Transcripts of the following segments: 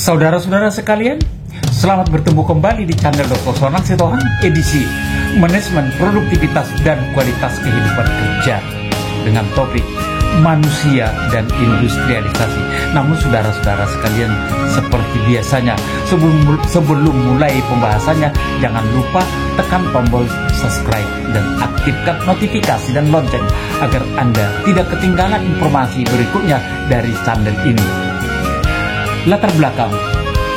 Saudara-saudara sekalian, selamat bertemu kembali di channel Dr. Sonang Sitohang edisi Manajemen Produktivitas dan Kualitas Kehidupan Kerja dengan topik manusia dan industrialisasi. Namun saudara-saudara sekalian, seperti biasanya sebelum mulai pembahasannya, jangan lupa tekan tombol subscribe dan aktifkan notifikasi dan lonceng agar Anda tidak ketinggalan informasi berikutnya dari channel ini. Latar belakang: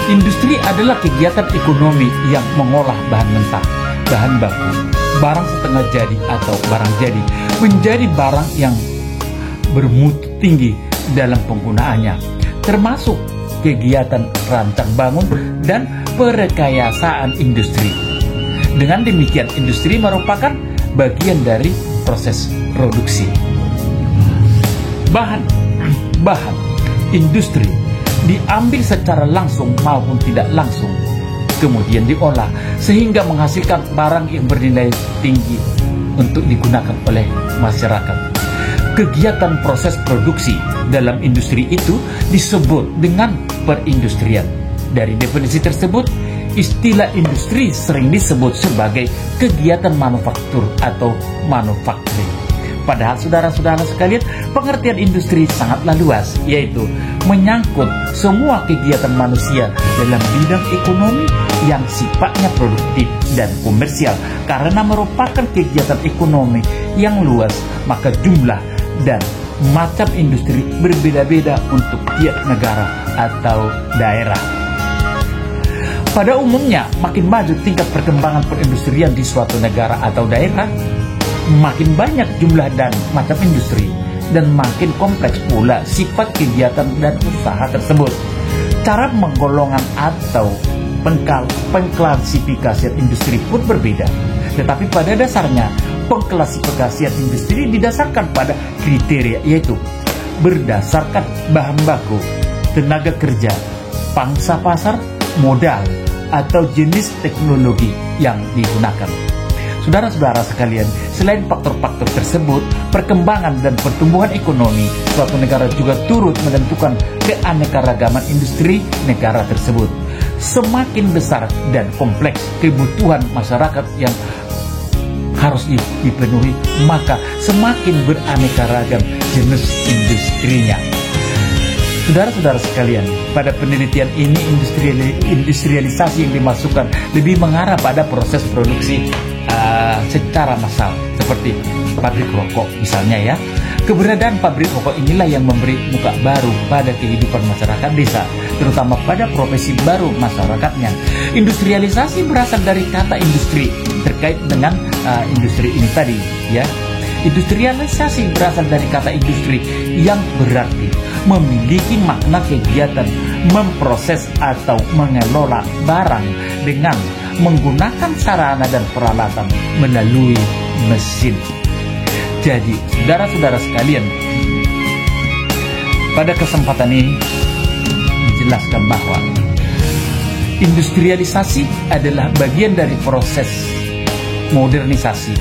industri adalah kegiatan ekonomi yang mengolah bahan mentah, bahan baku, barang setengah jadi atau barang jadi menjadi barang yang bermutu tinggi dalam penggunaannya, termasuk kegiatan rancang bangun dan perekayasaan industri. Dengan demikian, industri merupakan bagian dari proses produksi. Bahan industri diambil secara langsung maupun tidak langsung, kemudian diolah sehingga menghasilkan barang yang bernilai tinggi untuk digunakan oleh masyarakat. Kegiatan proses produksi dalam industri itu disebut dengan perindustrian. Dari definisi tersebut, istilah industri sering disebut sebagai kegiatan manufaktur atau manufacturing. Padahal saudara-saudara sekalian, pengertian industri sangatlah luas, yaitu menyangkut semua kegiatan manusia dalam bidang ekonomi yang sifatnya produktif dan komersial. Karena merupakan kegiatan ekonomi yang luas, maka jumlah dan macam industri berbeda-beda untuk tiap negara atau daerah. Pada umumnya, makin maju tingkat perkembangan perindustrian di suatu negara atau daerah, makin banyak jumlah dan macam industri, dan makin kompleks pula sifat kegiatan dan usaha tersebut. Cara menggolongan atau pengklasifikasian industri pun berbeda, tetapi pada dasarnya pengklasifikasian industri didasarkan pada kriteria, yaitu berdasarkan bahan baku, tenaga kerja, pangsa pasar, modal, atau jenis teknologi yang digunakan. Saudara-saudara sekalian, selain faktor-faktor tersebut, perkembangan dan pertumbuhan ekonomi suatu negara juga turut menentukan keanekaragaman industri negara tersebut. Semakin besar dan kompleks kebutuhan masyarakat yang harus dipenuhi, maka semakin beraneka ragam jenis industrinya. Saudara-saudara sekalian, pada penelitian ini industrialisasi yang dimasukkan lebih mengarah pada proses produksi secara massal, seperti pabrik rokok misalnya ya. Keberadaan pabrik rokok inilah yang memberi muka baru pada kehidupan masyarakat desa, terutama pada profesi baru masyarakatnya. Industrialisasi berasal dari kata industri, terkait dengan industri ini tadi ya. Industrialisasi berasal dari kata industri yang berarti memiliki makna kegiatan memproses atau mengelola barang dengan menggunakan sarana dan peralatan melalui mesin. Jadi, saudara-saudara sekalian, pada kesempatan ini dijelaskan bahwa industrialisasi adalah bagian dari proses modernisasi,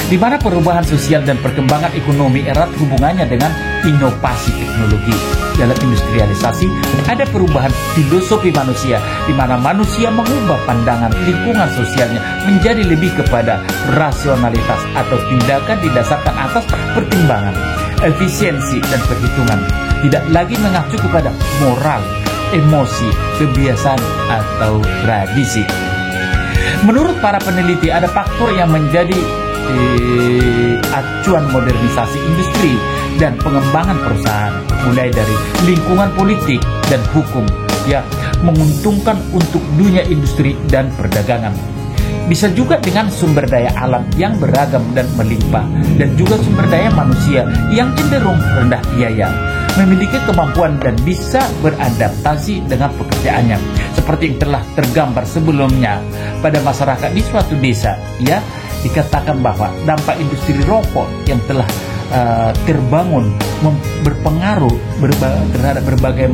di mana perubahan sosial dan perkembangan ekonomi erat hubungannya dengan inovasi teknologi. Dalam industrialisasi ada perubahan filosofi manusia, di mana manusia mengubah pandangan lingkungan sosialnya menjadi lebih kepada rasionalitas atau tindakan didasarkan atas pertimbangan, efisiensi, dan perhitungan. Tidak lagi mengacu kepada moral, emosi, kebiasaan, atau tradisi. Menurut para peneliti, ada faktor yang menjadi acuan modernisasi industri dan pengembangan perusahaan, mulai dari lingkungan politik dan hukum yang menguntungkan untuk dunia industri dan perdagangan. Bisa juga dengan sumber daya alam yang beragam dan melimpah, dan juga sumber daya manusia yang cenderung rendah biaya, memiliki kemampuan dan bisa beradaptasi dengan pekerjaannya, seperti yang telah tergambar sebelumnya pada masyarakat di suatu desa ya. Dikatakan bahwa dampak industri rokok yang telah terbangun berpengaruh terhadap berbagai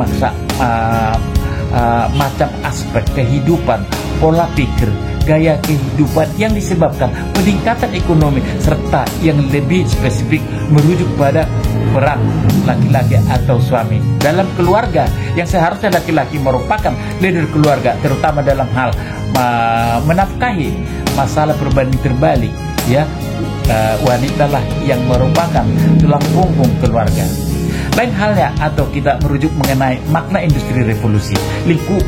macam aspek kehidupan, pola pikir, gaya kehidupan yang disebabkan peningkatan ekonomi, serta yang lebih spesifik merujuk pada peran laki-laki atau suami dalam keluarga, yang seharusnya laki-laki merupakan leader keluarga, terutama dalam hal menafkahi masalah berbanding terbalik, ya. Wanita lah yang merupakan tulang punggung keluarga. Lain halnya atau kita merujuk mengenai makna industri revolusi, lingkup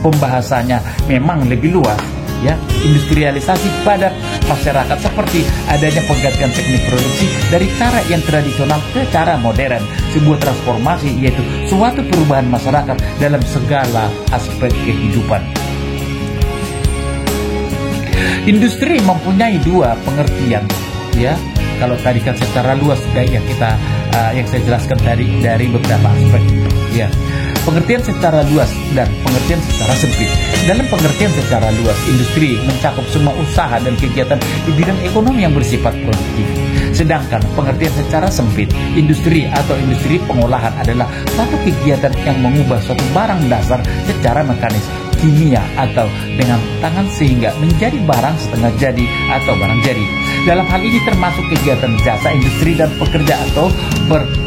pembahasannya memang lebih luas, ya. Industrialisasi pada masyarakat seperti adanya penggantian teknik produksi dari cara yang tradisional ke cara modern, sebuah transformasi yaitu suatu perubahan masyarakat dalam segala aspek kehidupan. Industri mempunyai dua pengertian, ya. Kalau tadi kan secara luas yang saya jelaskan dari beberapa aspek, ya. Pengertian secara luas dan pengertian secara sempit. Dalam pengertian secara luas, industri mencakup semua usaha dan kegiatan di bidang ekonomi yang bersifat produktif. Sedangkan pengertian secara sempit, industri atau industri pengolahan adalah suatu kegiatan yang mengubah suatu barang dasar secara mekanis, kimia atau dengan tangan sehingga menjadi barang setengah jadi atau barang jadi. Dalam hal ini termasuk kegiatan jasa industri dan pekerja atau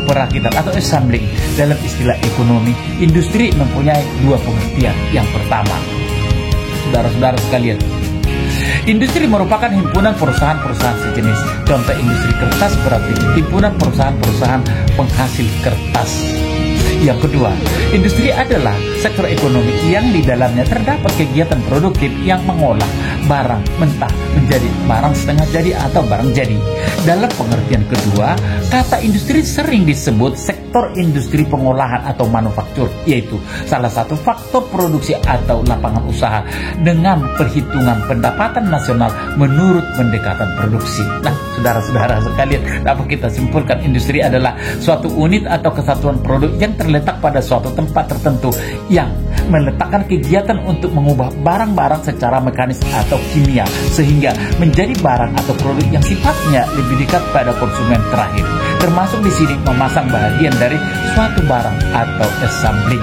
perakitan atau assembling. Dalam istilah ekonomi, industri mempunyai dua pengertian. Yang pertama, saudara-saudara sekalian, industri merupakan himpunan perusahaan-perusahaan sejenis. Contoh industri kertas berarti himpunan perusahaan-perusahaan penghasil kertas. Yang kedua, industri adalah sektor ekonomi yang di dalamnya terdapat kegiatan produktif yang mengolah barang mentah menjadi barang setengah jadi atau barang jadi. Dalam pengertian kedua, kata industri sering disebut sektor industri pengolahan atau manufaktur, yaitu salah satu faktor produksi atau lapangan usaha dengan perhitungan pendapatan nasional menurut pendekatan produksi. Nah, saudara-saudara sekalian, dapat kita simpulkan industri adalah suatu unit atau kesatuan produk yang terletak pada suatu tempat tertentu yang meletakkan kegiatan untuk mengubah barang-barang secara mekanis atau kimia sehingga menjadi barang atau produk yang sifatnya lebih dekat pada konsumen terakhir, termasuk di sini memasang bagian dari suatu barang atau assembling.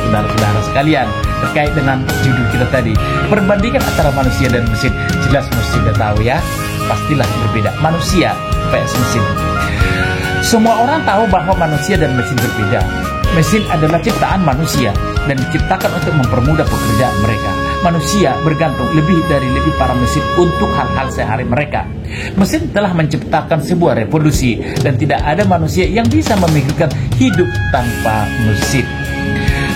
Saudara-saudara sekalian, terkait dengan judul kita tadi, perbandingan antara manusia dan mesin, jelas mesti sudah tahu, ya, pastilah berbeda manusia vs mesin. Semua orang tahu bahwa manusia dan mesin berbeda. Mesin adalah ciptaan manusia dan diciptakan untuk mempermudah pekerjaan mereka. Manusia bergantung lebih pada mesin untuk hal-hal sehari mereka. Mesin telah menciptakan sebuah revolusi dan tidak ada manusia yang bisa memikirkan hidup tanpa mesin.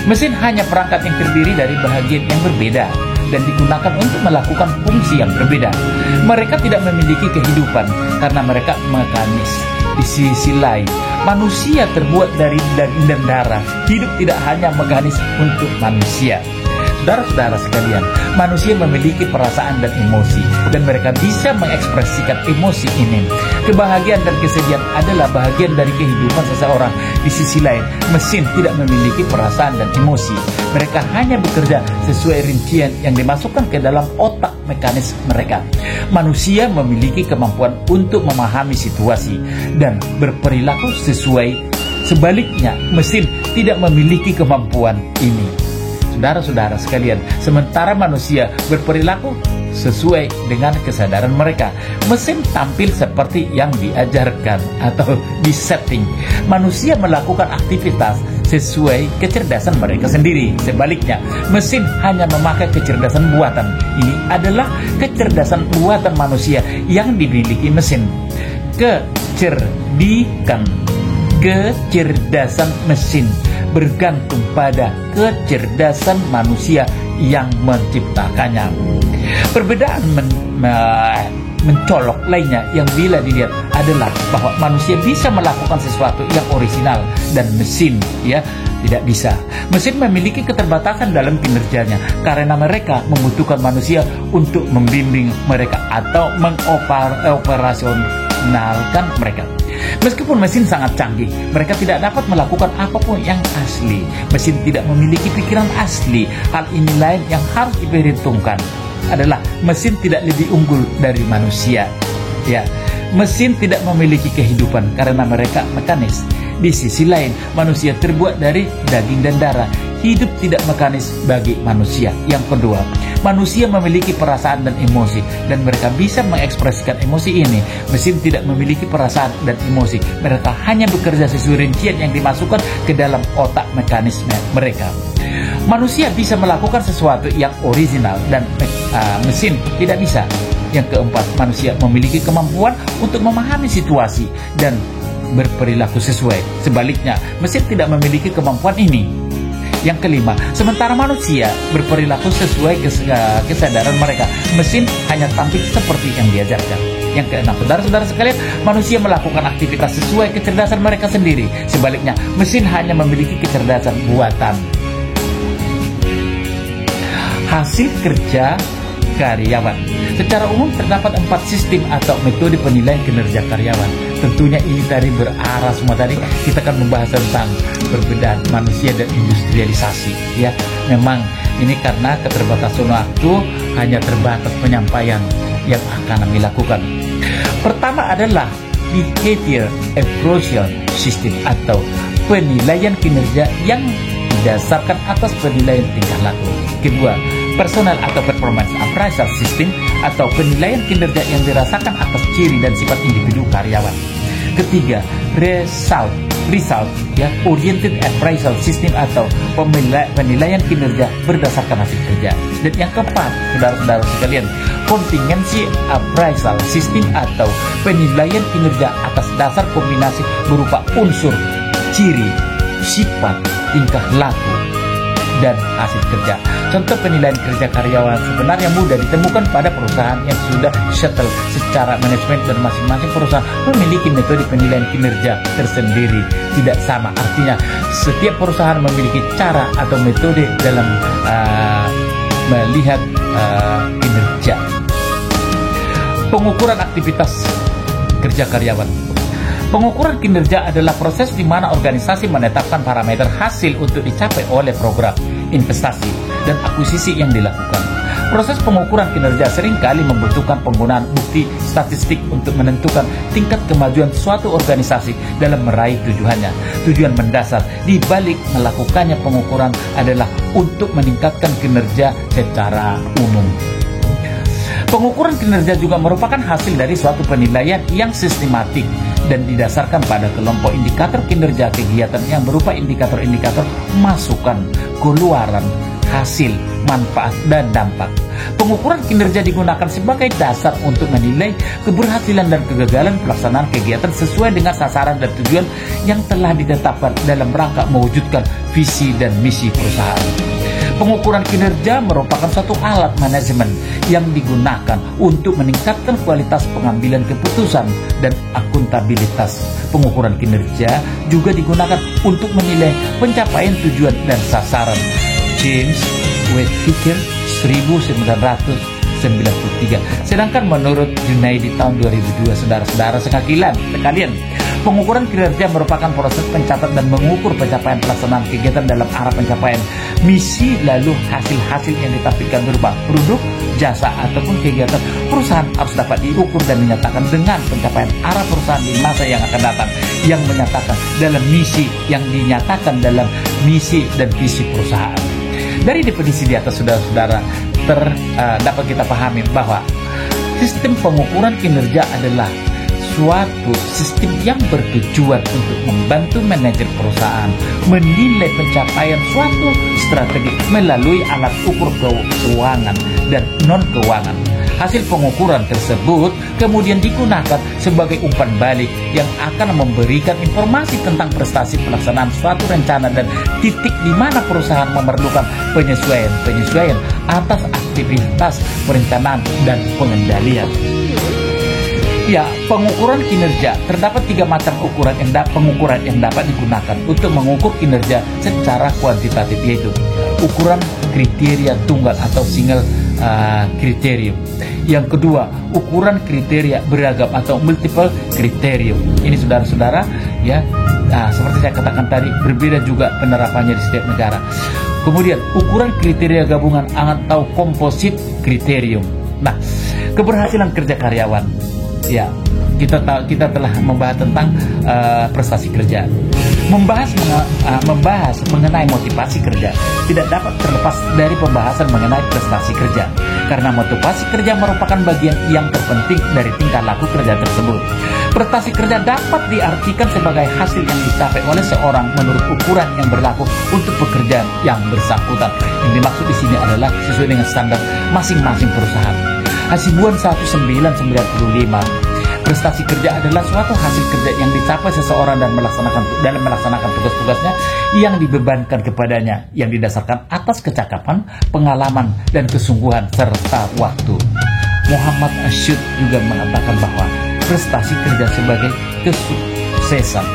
Mesin hanya perangkat yang terdiri dari bahagian yang berbeda dan digunakan untuk melakukan fungsi yang berbeda. Mereka tidak memiliki kehidupan karena mereka mekanis. Di sisi lain, manusia terbuat dari daging dan darah. Hidup tidak hanya mekanis untuk manusia. Saudara-saudara sekalian, manusia memiliki perasaan dan emosi, dan mereka bisa mengekspresikan emosi ini. Kebahagiaan dan kesedihan adalah bahagian dari kehidupan seseorang. Di sisi lain, mesin tidak memiliki perasaan dan emosi. Mereka hanya bekerja sesuai rincian yang dimasukkan ke dalam otak mekanis mereka. Manusia memiliki kemampuan untuk memahami situasi dan berperilaku sesuai. Sebaliknya, mesin tidak memiliki kemampuan ini. Saudara-saudara sekalian, sementara manusia berperilaku sesuai dengan kesadaran mereka. Mesin tampil seperti yang diajarkan atau disetting. Manusia melakukan aktivitas sesuai kecerdasan mereka sendiri. Sebaliknya, mesin hanya memakai kecerdasan buatan. Ini adalah kecerdasan buatan manusia yang dimiliki mesin. Kecerdasan mesin bergantung pada kecerdasan manusia yang menciptakannya. Perbedaan mencolok lainnya yang bila dilihat adalah bahwa manusia bisa melakukan sesuatu yang orisinal dan mesin, ya, tidak bisa. Mesin memiliki keterbatasan dalam kinerjanya karena mereka membutuhkan manusia untuk membimbing mereka atau mengoperasionalkan mereka. Meskipun mesin sangat canggih, mereka tidak dapat melakukan apapun yang asli. Mesin tidak memiliki pikiran asli. Hal ini lain yang harus diperhitungkan adalah mesin tidak lebih unggul dari manusia. Ya, mesin tidak memiliki kehidupan karena mereka mekanis. Di sisi lain, manusia terbuat dari daging dan darah. Hidup tidak mekanis bagi manusia. Yang kedua, Manusia memiliki perasaan dan emosi, dan mereka bisa mengekspresikan emosi ini. Mesin tidak memiliki perasaan dan emosi. Mereka hanya bekerja sesuai rincian yang dimasukkan ke dalam otak mekanisme mereka. Manusia bisa melakukan sesuatu yang original dan mesin tidak bisa. Yang keempat, manusia memiliki kemampuan untuk memahami situasi dan berperilaku sesuai. Sebaliknya, mesin tidak memiliki kemampuan ini. Yang kelima, sementara manusia berperilaku sesuai kesadaran mereka, mesin hanya tampil seperti yang diajarkan. Yang keenam, saudara-saudara sekalian, manusia melakukan aktivitas sesuai kecerdasan mereka sendiri. Sebaliknya, mesin hanya memiliki kecerdasan buatan. Hasil kerja karyawan. Secara umum terdapat 4 sistem atau metode penilaian kinerja karyawan. Tentunya ini tadi berarah semua tadi kita akan membahas tentang perbedaan manusia dan industrialisasi, ya. Memang ini karena keterbatasan waktu, hanya terbatas penyampaian yang akan kami lakukan. Pertama adalah behavior evaluation system atau penilaian kinerja yang didasarkan atas penilaian tingkah laku. Kedua, personal atau performance appraisal system atau penilaian kinerja yang dirasakan atas ciri dan sifat individu karyawan. Ketiga, result ya, oriented appraisal system atau penilaian kinerja berdasarkan hasil kerja. Dan yang keempat, saudara-saudara sekalian, contingency appraisal system atau penilaian kinerja atas dasar kombinasi berupa unsur, ciri, sifat, tingkah laku, dan hasil kerja. Contoh penilaian kerja karyawan sebenarnya mudah ditemukan pada perusahaan yang sudah settle secara manajemen, dan masing-masing perusahaan memiliki metode penilaian kinerja tersendiri, tidak sama. Artinya setiap perusahaan memiliki cara atau metode dalam melihat kinerja. Pengukuran aktivitas kerja karyawan. Pengukuran kinerja adalah proses di mana organisasi menetapkan parameter hasil untuk dicapai oleh program, investasi, dan akuisisi yang dilakukan. Proses pengukuran kinerja seringkali membutuhkan penggunaan bukti statistik untuk menentukan tingkat kemajuan suatu organisasi dalam meraih tujuannya. Tujuan mendasar di balik melakukannya pengukuran adalah untuk meningkatkan kinerja secara umum. Pengukuran kinerja juga merupakan hasil dari suatu penilaian yang sistematik dan didasarkan pada kelompok indikator kinerja kegiatan yang berupa indikator-indikator masukan, keluaran, hasil, manfaat, dan dampak. Pengukuran kinerja digunakan sebagai dasar untuk menilai keberhasilan dan kegagalan pelaksanaan kegiatan sesuai dengan sasaran dan tujuan yang telah ditetapkan dalam rangka mewujudkan visi dan misi perusahaan. Pengukuran kinerja merupakan suatu alat manajemen yang digunakan untuk meningkatkan kualitas pengambilan keputusan dan akuntabilitas. Pengukuran kinerja juga digunakan untuk menilai pencapaian tujuan dan sasaran. James Westphal 1993. Sedangkan menurut Junaidi tahun 2002, saudara-saudara sekalian, pengukuran kinerja merupakan proses pencatat dan mengukur pencapaian pelaksanaan kegiatan dalam arah pencapaian misi, lalu hasil-hasil yang ditampilkan berupa produk, jasa, ataupun kegiatan perusahaan harus dapat diukur dan dinyatakan dengan pencapaian arah perusahaan di masa yang akan datang, yang menyatakan dalam misi yang dinyatakan dalam misi dan visi perusahaan. Dari definisi di atas, saudara-saudara, dapat kita pahami bahwa sistem pengukuran kinerja adalah suatu sistem yang bertujuan untuk membantu manajer perusahaan menilai pencapaian suatu strategi melalui alat ukur keuangan dan non-keuangan. Hasil pengukuran tersebut kemudian digunakan sebagai umpan balik yang akan memberikan informasi tentang prestasi pelaksanaan suatu rencana dan titik di mana perusahaan memerlukan penyesuaian atas aktivitas perencanaan dan pengendalian. Ya, pengukuran kinerja terdapat 3 macam pengukuran yang dapat digunakan untuk mengukur kinerja secara kuantitatif, yaitu ukuran kriteria tunggal atau single kriterium. Yang kedua, ukuran kriteria beragam atau multiple kriterium. Ini saudara-saudara, ya, seperti saya katakan tadi, berbeda juga penerapannya di setiap negara. Kemudian ukuran kriteria gabungan atau composite kriterium. Nah, keberhasilan kerja karyawan, ya, kita telah membahas tentang prestasi kerja. Membahas mengenai motivasi kerja tidak dapat terlepas dari pembahasan mengenai prestasi kerja, karena motivasi kerja merupakan bagian yang terpenting dari tingkah laku kerja tersebut. Prestasi kerja dapat diartikan sebagai hasil yang dicapai oleh seorang menurut ukuran yang berlaku untuk pekerjaan yang bersangkutan. Yang dimaksud di sini adalah sesuai dengan standar masing-masing perusahaan. Hasibuan 1995. Prestasi kerja adalah suatu hasil kerja yang dicapai seseorang dalam melaksanakan tugas-tugasnya yang dibebankan kepadanya, yang didasarkan atas kecakapan, pengalaman, dan kesungguhan serta waktu. Muhammad Asyid juga mengatakan bahwa prestasi kerja sebagai kesuksesan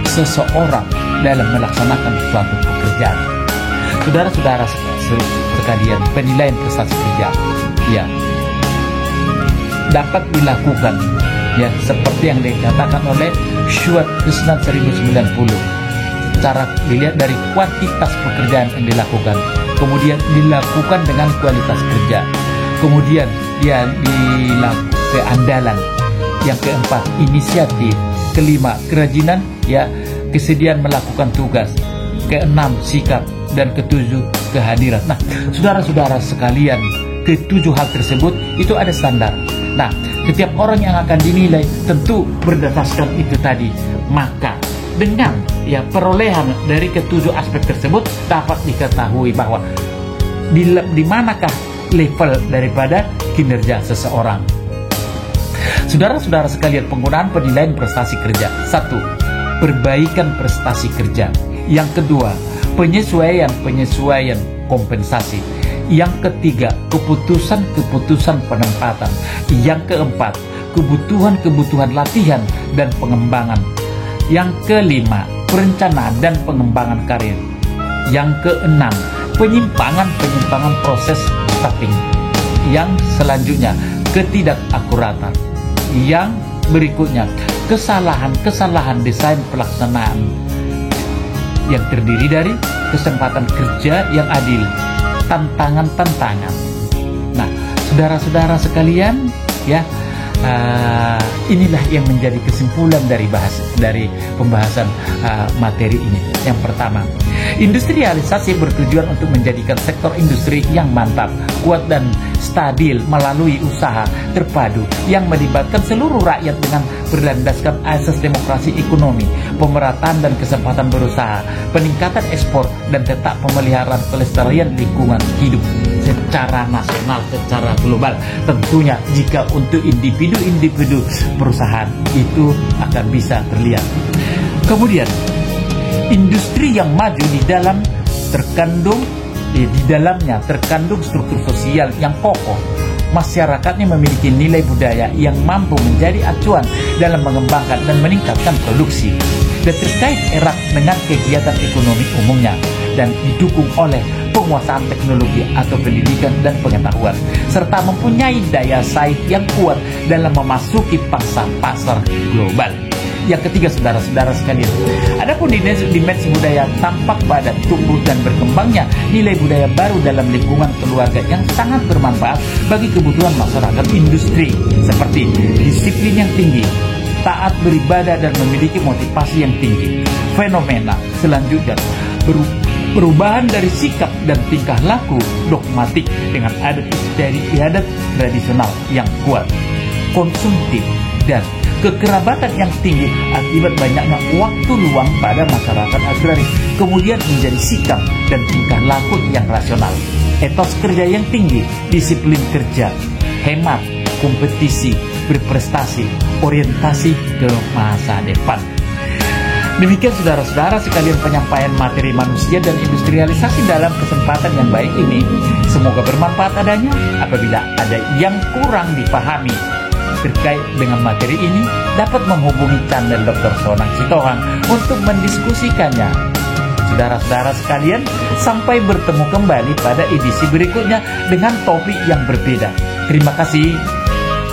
seseorang dalam melaksanakan suatu pekerjaan. Saudara-saudara sekalian, penilaian prestasi kerja dapat dilakukan seperti yang dikatakan oleh Stuart Kusnan 1090. Cara dilihat dari kuantitas pekerjaan yang dilakukan, kemudian dilakukan dengan kualitas kerja, kemudian dilakukan keandalan, yang keempat inisiatif, kelima kerajinan, kesediaan melakukan tugas, keenam sikap, dan ketujuh kehadiran. Nah, saudara-saudara sekalian, ketujuh hal tersebut itu ada standar. Nah, setiap orang yang akan dinilai tentu berdasarkan itu tadi. Maka dengan perolehan dari ketujuh aspek tersebut dapat diketahui bahwa di manakah level daripada kinerja seseorang. Saudara-saudara sekalian, penggunaan penilaian prestasi kerja. 1. Perbaikan prestasi kerja. Yang kedua, penyesuaian kompensasi. Yang ketiga, keputusan penempatan. Yang keempat, kebutuhan latihan dan pengembangan. Yang kelima, perencanaan dan pengembangan karir. Yang keenam, penyimpangan proses staffing. Yang selanjutnya, ketidakakuratan. Yang berikutnya, kesalahan desain pelaksanaan yang terdiri dari kesempatan kerja yang adil, tantangan. Nah, saudara-saudara sekalian, inilah yang menjadi kesimpulan dari pembahasan materi ini. Yang pertama, industrialisasi bertujuan untuk menjadikan sektor industri yang mantap, kuat dan stabil melalui usaha terpadu yang melibatkan seluruh rakyat dengan berlandaskan asas demokrasi ekonomi, pemerataan dan kesempatan berusaha, peningkatan ekspor, dan tetap pemeliharaan kelestarian lingkungan hidup secara nasional, secara global. Tentunya jika untuk individu perusahaan itu akan bisa terlihat. Kemudian, industri yang maju di dalamnya terkandung struktur sosial yang kokoh. Masyarakatnya memiliki nilai budaya yang mampu menjadi acuan dalam mengembangkan dan meningkatkan produksi, dan terkait erat dengan kegiatan ekonomi umumnya, dan didukung oleh penguasaan teknologi atau pendidikan dan pengetahuan, serta mempunyai daya saing yang kuat dalam memasuki pasar global. Yang ketiga, saudara-saudara sekalian, adapun dimensi budaya tampak pada tumbuh dan berkembangnya nilai budaya baru dalam lingkungan keluarga yang sangat bermanfaat bagi kebutuhan masyarakat industri, seperti disiplin yang tinggi, taat beribadah, dan memiliki motivasi yang tinggi. Fenomena selanjutnya, perubahan dari sikap dan tingkah laku dogmatik dengan adat istiadat tradisional yang kuat, konsumtif, dan kekerabatan yang tinggi akibat banyaknya waktu luang pada masyarakat agraris, kemudian menjadi sikap dan tingkah laku yang rasional. Etos kerja yang tinggi, disiplin kerja, hemat, kompetisi, berprestasi, orientasi ke masa depan. Demikian saudara-saudara sekalian penyampaian materi manusia dan industrialisasi dalam kesempatan yang baik ini. Semoga bermanfaat adanya. Apabila ada yang kurang dipahami terkait dengan materi ini, dapat menghubungi channel Dr. Sonang Sitohang untuk mendiskusikannya. Saudara-saudara sekalian, sampai bertemu kembali pada edisi berikutnya dengan topik yang berbeda. Terima kasih.